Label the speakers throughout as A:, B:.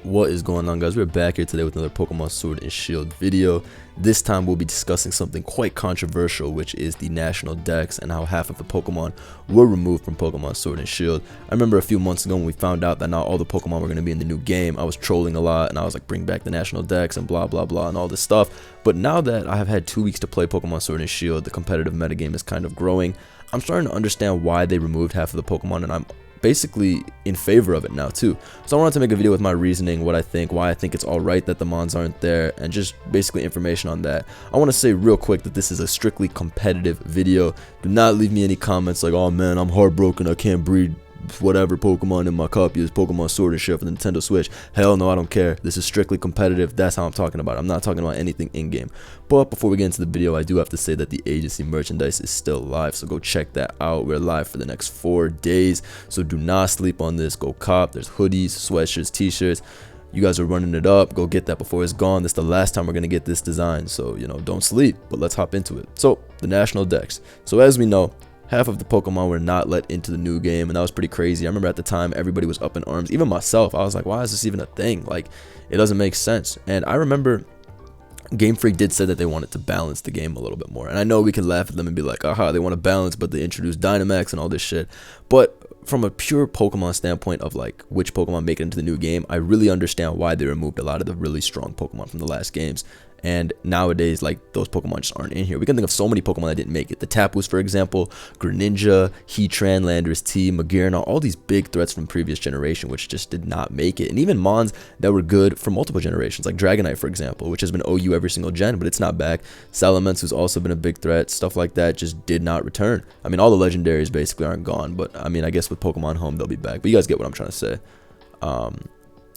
A: What is going on, guys? We're back here today with another Pokemon Sword and Shield video. This time we'll be discussing something quite controversial, which is the national dex and how half of the Pokemon were removed from Pokemon Sword and Shield. I remember a few months ago when we found out that not all the Pokemon were going to be in the new game, I was trolling a lot and I was like, bring back the national dex and blah blah blah and all this stuff. But now that I have had 2 weeks to play Pokemon Sword and Shield, the competitive metagame is kind of growing. I'm starting to understand why they removed half of the Pokemon, and I'm basically in favor of it now too. So I wanted to make a video with my reasoning, what I think, why I think it's alright that the mons aren't there, and just basically information on that. I want to say real quick that this is a strictly competitive video. Do not leave me any comments like, oh man, I'm heartbroken, I can't breed whatever Pokemon in my copy is Pokemon Sword and Shield for the Nintendo Switch. Hell no, I don't care. This is strictly competitive. That's how I'm talking about it. I'm not talking about anything in-game. But before we get into the video, I do have to say that the agency merchandise is still live, so go check that out. We're live for the next 4 days, so do not sleep on this. Go cop. There's hoodies, sweatshirts, t-shirts. You guys are running it up. Go get that before it's gone. This is the last time we're going to get this design, so, you know, don't sleep. But let's hop into it. So, the national dex. So, as we know, half of the Pokemon were not let into the new game, and that was pretty crazy. I remember at the time, everybody was up in arms. Even myself, I was like, why is this even a thing? Like, it doesn't make sense. And I remember Game Freak did say that they wanted to balance the game a little bit more. And I know we can laugh at them and be like, aha, they want to balance, but they introduced Dynamax and all this shit. But from a pure Pokemon standpoint of like which Pokemon make it into the new game, I really understand why they removed a lot of the really strong Pokemon from the last games. And nowadays, like, those Pokemon just aren't in here. We can think of so many Pokemon that didn't make it. The Tapus, for example, Greninja, Heatran, Landorus T, Magearna, all these big threats from previous generation, which just did not make it. And even Mons that were good for multiple generations, like Dragonite, for example, which has been OU every single gen, but it's not back. Salamence, who's also been a big threat, stuff like that, just did not return. I mean, all the legendaries basically aren't gone, but I mean, I guess with Pokemon Home, they'll be back. But you guys get what I'm trying to say.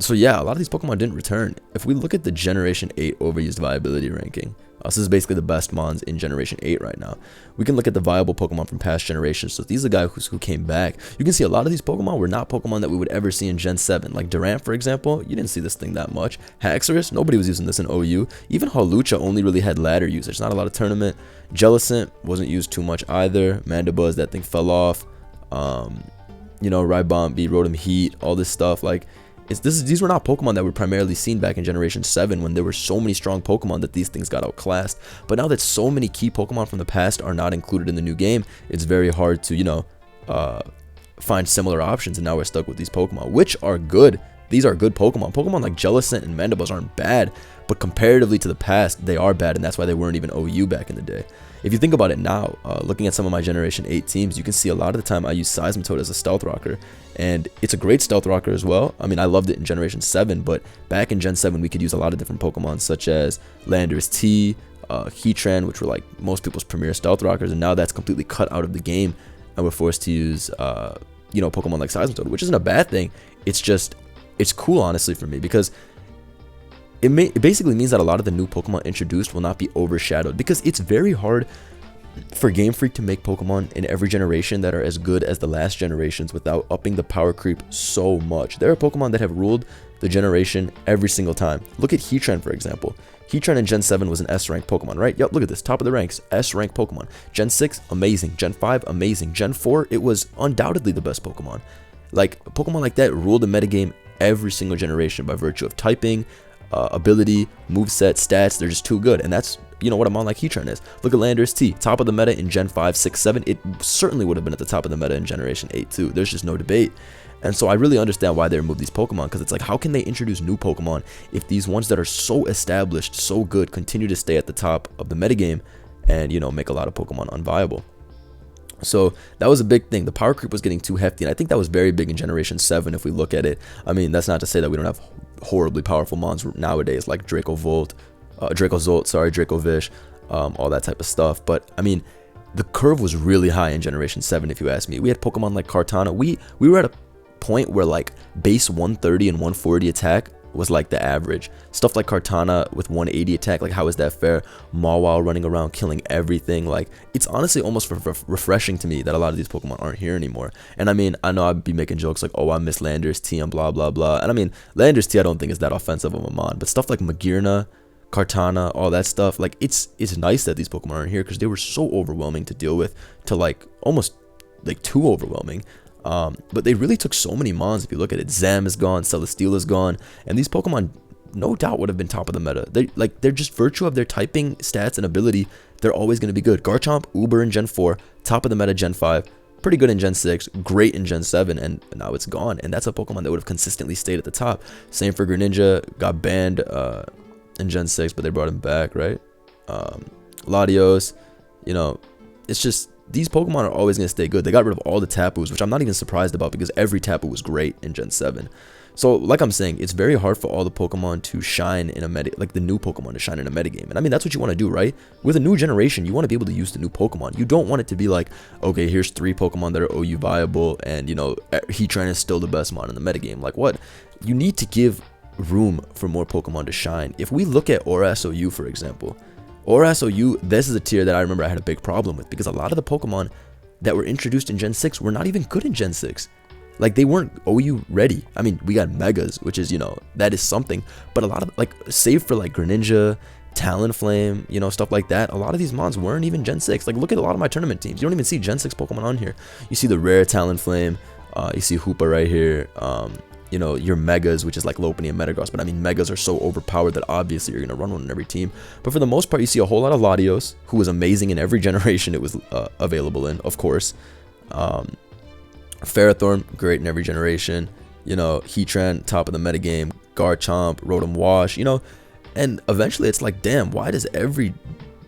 A: So yeah, a lot of these Pokemon didn't return. If we look at the Generation 8 overused viability ranking, this is basically the best Mons in Generation 8 right now. We can look at the viable Pokemon from past generations. So these are the guys who came back. You can see a lot of these Pokemon were not Pokemon that we would ever see in Gen 7. Like Durant, for example, you didn't see this thing that much. Haxorus, nobody was using this in OU. Even Hawlucha only really had ladder usage, not a lot of tournament. Jellicent wasn't used too much either. Mandibuzz, that thing fell off. You know, Ribombee, Rotom Heat, all this stuff. Like, these were not Pokemon that were primarily seen back in Generation 7 when there were so many strong Pokemon that these things got outclassed. But now that so many key Pokemon from the past are not included in the new game, it's very hard to, you know, find similar options, and now we're stuck with these Pokemon, which are good. These are good Pokemon. Pokemon like Jellicent and Mandibuzz aren't bad, but comparatively to the past, they are bad, and that's why they weren't even OU back in the day. If you think about it now, looking at some of my Generation 8 teams, you can see a lot of the time I use Seismitoad as a Stealth Rocker, and it's a great Stealth Rocker as well. I mean, I loved it in Generation 7, but back in Gen 7, we could use a lot of different Pokemon, such as Landorus T, Heatran, which were like most people's premier Stealth Rockers, and now that's completely cut out of the game, and we're forced to use, you know, Pokemon like Seismitoad, which isn't a bad thing. It's just, it's cool, honestly, for me, because it basically means that a lot of the new Pokemon introduced will not be overshadowed, because it's very hard for Game Freak to make Pokemon in every generation that are as good as the last generations without upping the power creep so much. There are Pokemon that have ruled the generation every single time. Look at Heatran, for example. Heatran in Gen 7 was an S-rank Pokemon, right? Yep, look at this, top of the ranks, S-rank Pokemon. Gen 6, amazing. Gen 5, amazing. Gen 4, it was undoubtedly the best Pokemon. Like, Pokemon like that ruled the metagame every single generation by virtue of typing, ability, moveset, stats. They're just too good, and that's, you know, what a mon like Heatran is. Look at Landorus T, top of the meta in Gen 5, 6, 7. It certainly would have been at the top of the meta in Generation 8 too. There's just no debate. And so I really understand why they removed these Pokemon, because it's like, how can they introduce new Pokemon if these ones that are so established, so good, continue to stay at the top of the metagame and, you know, make a lot of Pokemon unviable? So that was a big thing. The power creep was getting too hefty, and I think that was very big in Generation 7 if we look at it. I mean, that's not to say that we don't have horribly powerful mons nowadays like Draco Vish, all that type of stuff. But I mean, the curve was really high in Generation 7 if you ask me. We had Pokemon like Kartana. We were at a point where like base 130 and 140 attack was like the average. Stuff like Kartana with 180 attack, like, how is that fair? Mawile running around killing everything. Like, it's honestly almost refreshing to me that a lot of these Pokemon aren't here anymore. And I mean, I know I'd be making jokes like, oh, I miss Landorus T and blah blah blah, and I mean, Landorus T I don't think is that offensive of a mon, but stuff like Magearna, Kartana, all that stuff, like, it's nice that these Pokemon aren't here, because they were so overwhelming to deal with, to like almost like too overwhelming. But they really took so many mons. If you look at it, Zam is gone, Celesteela is gone, and these Pokemon no doubt would have been top of the meta. They're just virtue of their typing stats and ability, they're always going to be good. Garchomp, Uber in Gen 4, top of the meta Gen 5, pretty good in Gen 6, great in Gen 7, and now it's gone. And that's a Pokemon that would have consistently stayed at the top. Same for Greninja, got banned in Gen 6, but they brought him back, right? Latios, you know, it's just, these Pokemon are always going to stay good. They got rid of all the Tapus, which I'm not even surprised about because every Tapu was great in Gen 7. So, like I'm saying, it's very hard for all the Pokemon to shine in a like the new Pokemon to shine in a metagame. And I mean, that's what you want to do, right? With a new generation, you want to be able to use the new Pokemon. You don't want it to be like, okay, here's 3 Pokemon that are OU viable, and, you know, Heatran is still the best mon in the metagame. Like, what? You need to give room for more Pokemon to shine. If we look at Oras OU, for example, Oras OU, this is a tier that I remember I had a big problem with because a lot of the Pokemon that were introduced in Gen 6 were not even good in Gen 6. Like, they weren't OU ready. I mean, we got Megas, which is, you know, that is something. But a lot of, like, save for, like, Greninja, Talonflame, you know, stuff like that, a lot of these mons weren't even Gen 6. Like, look at a lot of my tournament teams. You don't even see Gen 6 Pokemon on here. You see the rare Talonflame. You see Hoopa right here. You know, your Megas, which is like Lopunny and Metagross. But, I mean, Megas are so overpowered that obviously you're going to run one in every team. But for the most part, you see a whole lot of Latios, who was amazing in every generation it was available in, of course. Ferrothorn, great in every generation. You know, Heatran, top of the metagame. Garchomp, Rotom Wash, you know. And eventually it's like, damn, why does every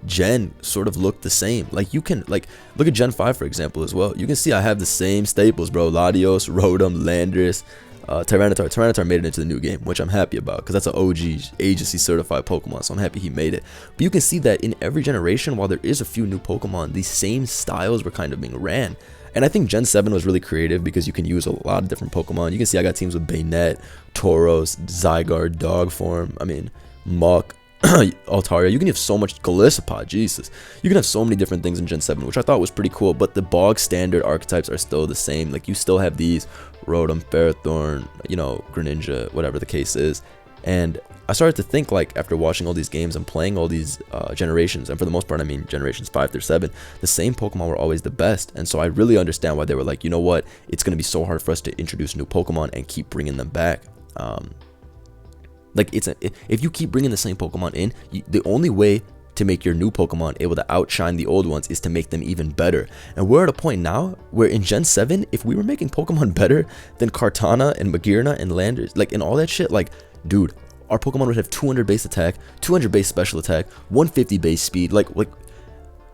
A: gen sort of look the same? Like, you can, like, look at Gen 5, for example, as well. You can see I have the same staples, bro. Latios, Rotom, Landorus, Tyranitar. Tyranitar made it into the new game, which I'm happy about because that's an OG agency certified Pokemon, so I'm happy he made it. But you can see that in every generation, while there is a few new Pokemon, these same styles were kind of being ran. And I think Gen 7 was really creative because you can use a lot of different Pokemon. You can see I got teams with Bayonet, Tauros, Zygarde, Dog Form, I mean, Muk, Altaria. You can have so much, Golisopod, Jesus. You can have so many different things in Gen 7, which I thought was pretty cool. But the bog standard archetypes are still the same. Like, you still have these, Rotom, Ferrothorn, you know, Greninja, whatever the case is. And I started to think, like, after watching all these games and playing all these generations, and for the most part, I mean generations 5 through 7, the same Pokemon were always the best. And so I really understand why they were like, you know what, it's going to be so hard for us to introduce new Pokemon and keep bringing them back. Like, if you keep bringing the same Pokemon in, the only way to make your new Pokemon able to outshine the old ones is to make them even better. And we're at a point now where in Gen 7, if we were making Pokemon better than Kartana and Magearna and Landers, like, and all that shit, like, dude, our Pokemon would have 200 base attack, 200 base special attack, 150 base speed. Like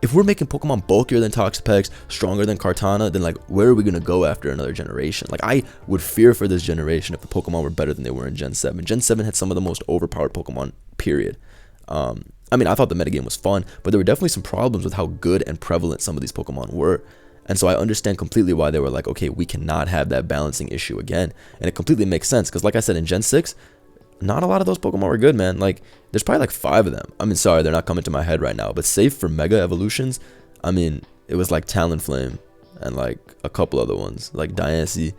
A: if we're making Pokemon bulkier than Toxapex, stronger than Kartana, then, like, where are we gonna go after another generation? Like, I would fear for this generation if the Pokemon were better than they were in Gen 7. Gen 7 had some of the most overpowered Pokemon, period. I mean, I thought the metagame was fun, but there were definitely some problems with how good and prevalent some of these Pokemon were. And so I understand completely why they were like, okay, we cannot have that balancing issue again. And it completely makes sense, because like I said, in Gen 6, not a lot of those Pokemon were good, man. Like, there's probably like 5 of them. I mean, sorry, they're not coming to my head right now, but save for Mega Evolutions, I mean, it was like Talonflame and like a couple other ones, like Diancie.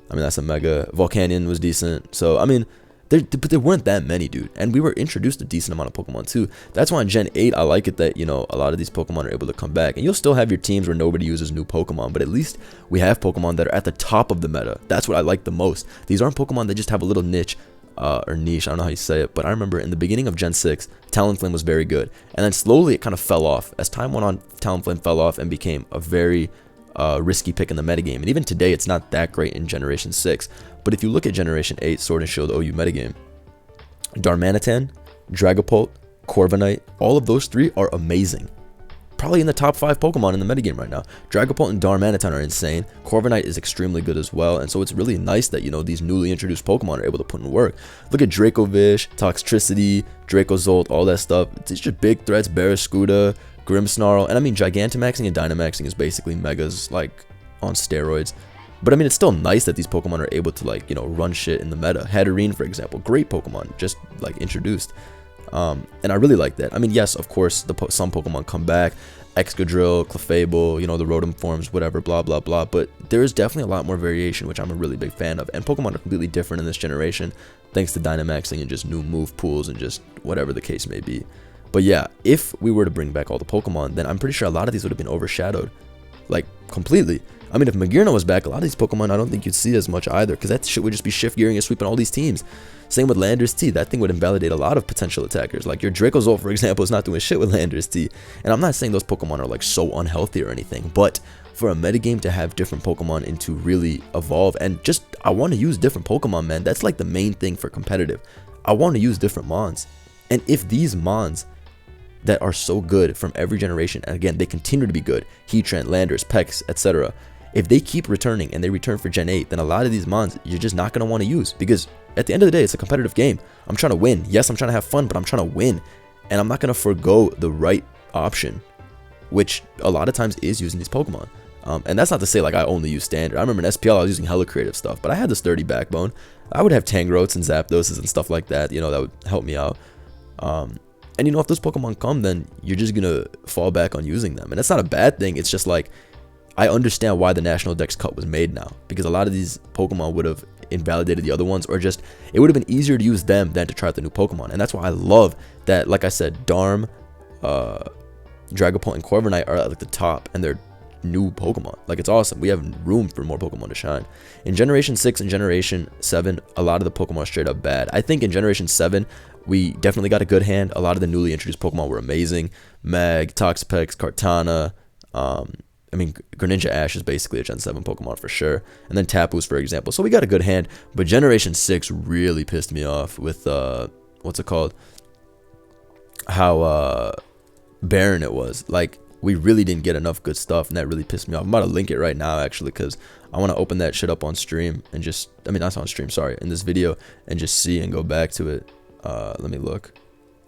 A: I mean, that's a Mega. Volcanion was decent. So, I mean, but there weren't that many, dude. And we were introduced a decent amount of Pokemon too. That's why in Gen 8, I like it that, you know, a lot of these Pokemon are able to come back. And you'll still have your teams where nobody uses new Pokemon, but at least we have Pokemon that are at the top of the meta. That's what I like the most. These aren't Pokemon that just have a little niche. Or niche, I don't know how you say it, but I remember in the beginning of Gen 6, Talonflame was very good, and then slowly it kind of fell off. As time went on, Talonflame fell off and became a very risky pick in the metagame, and even today it's not that great in Generation 6. But if you look at Generation 8 Sword and Shield OU metagame, Darmanitan, Dragapult, Corviknight, all of those 3 are amazing. Probably in the top 5 Pokemon in the metagame right now. Dragapult and Darmanitan are insane. Corviknight is extremely good as well, and so it's really nice that, you know, these newly introduced Pokemon are able to put in work. Look at Dracovish, Toxtricity, Dracozolt, all that stuff. It's just big threats. Barraskewda, Grimmsnarl, and I mean, Gigantamaxing and Dynamaxing is basically Megas, like, on steroids. But I mean, it's still nice that these Pokemon are able to, like, you know, run shit in the meta. Hatterene, for example, great Pokemon, just like introduced. And I really like that. I mean, yes, of course, some Pokemon come back, Excadrill, Clefable, you know, the Rotom forms, whatever, blah, blah, blah. But there is definitely a lot more variation, which I'm a really big fan of. And Pokemon are completely different in this generation, thanks to Dynamaxing and just new move pools and just whatever the case may be. But yeah, if we were to bring back all the Pokemon, then I'm pretty sure a lot of these would have been overshadowed. like completely. I mean, if Magirna was back, a lot of these Pokemon I don't think you'd see as much either, because that shit would just be shift gearing and sweeping all these teams. Same with Landorus T. That thing would invalidate a lot of potential attackers. Like your Dracozolt, for example, is not doing shit with Landorus T. And I'm not saying those Pokemon are like so unhealthy or anything, but for a metagame to have different Pokemon and to really evolve, and just, I want to use different Pokemon, man. That's like the main thing for competitive. I want to use different Mons. And if these Mons that are so good from every generation, and again, they continue to be good, Heatran, Landorus, Pex, etc., if they keep returning and they return for Gen 8, then a lot of these Mons you're just not going to want to use, because at the end of the day, it's a competitive game. I'm trying to win. Yes, I'm trying to have fun, but I'm trying to win. And I'm not going to forego the right option, which a lot of times is using these Pokemon. And that's not to say like I only use standard. I remember in SPL I was using hella creative stuff, but I had the sturdy backbone. I would have Tangrowths and Zapdoses and stuff like that, you know, that would help me out. And you know, if those Pokemon come, then you're just going to fall back on using them. And that's not a bad thing. It's just like, I understand why the National Dex cut was made now, because a lot of these Pokemon would have invalidated the other ones, or just, it would have been easier to use them than to try out the new Pokemon. And that's why I love that, like I said, Darm, Dragapult, and Corviknight are at like the top, and they're new Pokemon. Like, it's awesome. We have room for more Pokemon to shine. In Generation 6 and Generation 7, a lot of the Pokemon are straight up bad. I think in Generation 7, we definitely got a good hand. A lot of the newly introduced Pokemon were amazing. Mag, Toxapex, Kartana, I mean, Greninja Ash is basically a Gen 7 Pokemon for sure. And then Tapu's, for example. So we got a good hand. But Generation 6 really pissed me off with, what's it called? How barren it was. Like, we really didn't get enough good stuff, and that really pissed me off. I'm about to link it right now, actually, because I want to open that shit up on stream and just, I mean, not on stream, sorry, in this video, and just see and go back to it. Let me look.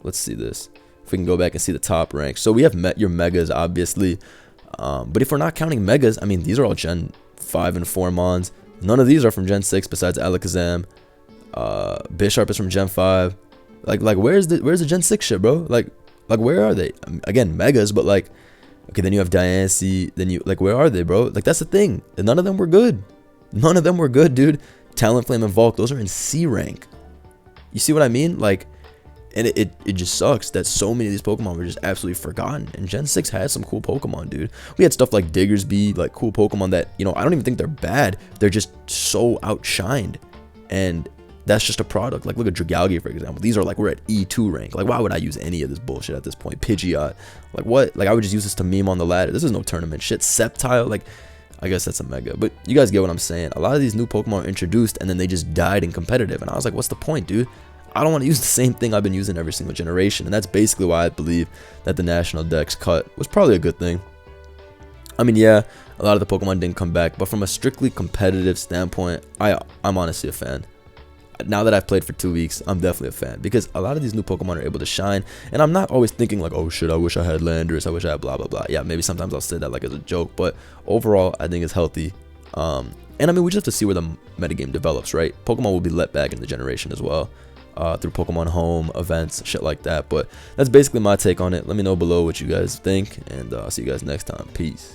A: Let's see this. If we can go back and see the top ranks. So we have your Megas, obviously. But if we're not counting Megas, I mean, these are all Gen 5 and 4 Mons. None of these are from Gen 6 besides Alakazam. Bisharp is from Gen 5. Like where's the Gen 6 shit, bro? Like where are they? Again, Megas, but like, okay, then you have Diancie, then you, like, where are they, bro? Like, that's the thing. None of them were good. None of them were good, dude. Talonflame and Volk, those are in C rank. You see what I mean? Like, and it just sucks that so many of these Pokemon were just absolutely forgotten. And Gen 6 had some cool Pokemon, dude. We had stuff like Diggersby, like cool Pokemon that, you know, I don't even think they're bad. They're just so outshined. And that's just a product. Like, look at Dragalge, for example. These are like, we're at E2 rank. Like, why would I use any of this bullshit at this point? Pidgeot. Like, what? Like, I would just use this to meme on the ladder. This is no tournament shit. Sceptile, like, I guess that's a Mega. But you guys get what I'm saying. A lot of these new Pokemon are introduced, and then they just died in competitive. And I was like, what's the point, dude? I don't want to use the same thing I've been using every single generation. And that's basically why I believe that the National Dex cut was probably a good thing. I mean, yeah, a lot of the Pokemon didn't come back, but from a strictly competitive standpoint, I'm honestly a fan. Now that I've played for 2 weeks, I'm definitely a fan, because a lot of these new Pokemon are able to shine, and I'm not always thinking like, oh shit, I wish I had Landorus, I wish I had blah blah blah. Yeah, maybe sometimes I'll say that like as a joke, but overall I think it's healthy. And I mean, we just have to see where the metagame develops, right? Pokemon will be let back in the generation as well, through Pokemon Home events, shit like that. But that's basically my take on it. Let me know below what you guys think, and I'll see you guys next time. Peace.